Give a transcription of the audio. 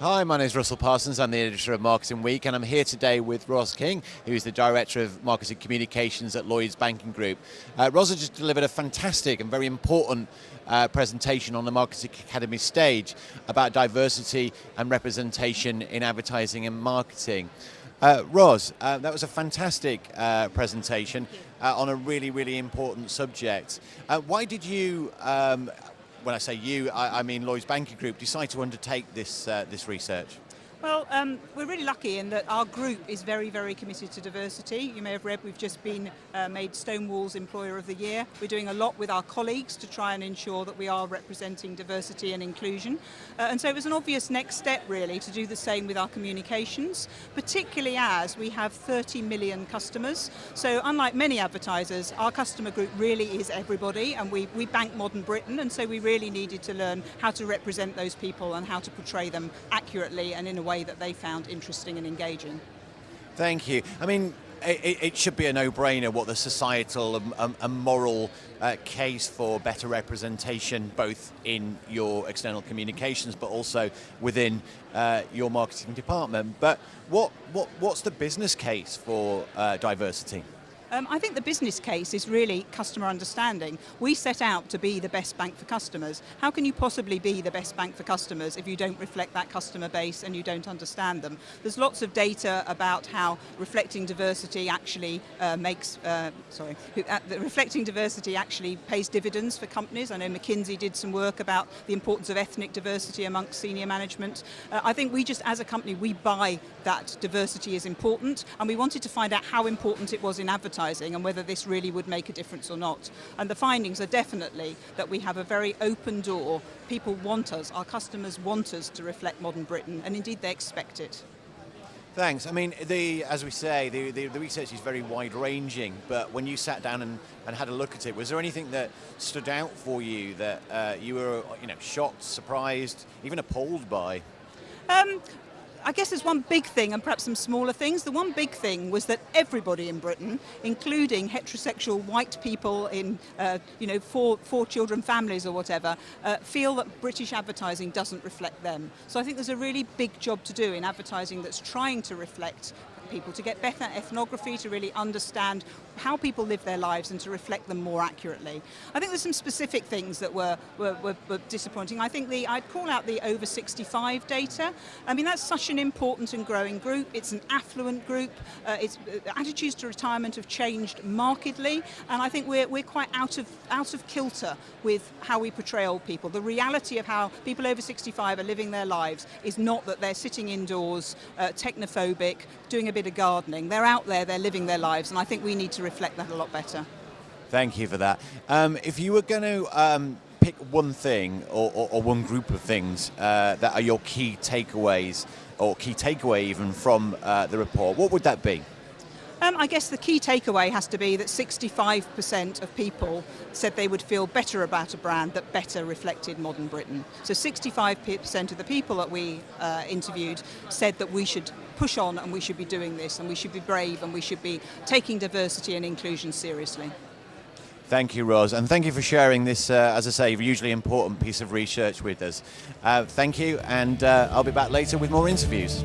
Hi, my name is Russell Parsons. I'm the editor of Marketing Week, and I'm here today with Ros King, who is the Director of Marketing Communications at Lloyd's Banking Group. Ros has just delivered a fantastic and very important presentation on the Marketing Academy stage about diversity and representation in advertising and marketing. Ros, that was a fantastic presentation on a really, really important subject. Why did you, when I say you, I mean Lloyd's Banking Group, decide to undertake this research? Well, we're really lucky in that our group is very, very committed to diversity. You may have read we've just been made Stonewall's Employer of the Year. We're doing a lot with our colleagues to try and ensure that we are representing diversity and inclusion. And so it was an obvious next step, really, to do the same with our communications, particularly as we have 30 million customers. So unlike many advertisers, our customer group really is everybody, and we bank modern Britain, and so we really needed to learn how to represent those people and how to portray them accurately and in a way that they found interesting and engaging. Thank you. I mean, it should be a no-brainer what the societal and moral case for better representation, both in your external communications, but also within your marketing department. But what's the business case for diversity? I think the business case is really customer understanding. We set out to be the best bank for customers. How can you possibly be the best bank for customers if you don't reflect that customer base and you don't understand them? There's lots of data about how reflecting diversity actually reflecting diversity actually pays dividends for companies. I know McKinsey did some work about the importance of ethnic diversity amongst senior management. I think we just, as a company, we buy that diversity is important, and we wanted to find out how important it was in advertising and whether this really would make a difference or not. And the findings are definitely that we have a very open door. People want us, our customers want us to reflect modern Britain, and indeed they expect it. Thanks. I mean, as we say, the research is very wide-ranging, but when you sat down and had a look at it, was there anything that stood out for you that you were shocked, surprised, even appalled by? I guess there's one big thing and perhaps some smaller things. The one big thing was that everybody in Britain, including heterosexual white people in four children families or whatever, feel that British advertising doesn't reflect them. So I think there's a really big job to do in advertising that's trying to reflect people, to get better ethnography, to really understand how people live their lives and to reflect them more accurately. I think there's some specific things that were disappointing. I think I'd call out the over 65 data. I mean, that's such an important and growing group. It's an affluent group. Attitudes to retirement have changed markedly, and I think we're quite out of kilter with how we portray old people. The reality of how people over 65 are living their lives is not that they're sitting indoors, technophobic, doing a bit of gardening. They're out there, they're living their lives, and I think we need to reflect that a lot better. Thank you for that. If you were going to pick one thing or one group of things that are your key takeaways, or key takeaway even from the report, what would that be? I guess the key takeaway has to be that 65% of people said they would feel better about a brand that better reflected modern Britain. So 65% of the people that we interviewed said that we should push on and we should be doing this and we should be brave and we should be taking diversity and inclusion seriously. Thank you, Ros, and thank you for sharing this, as I say, hugely important piece of research with us. Thank you, and I'll be back later with more interviews.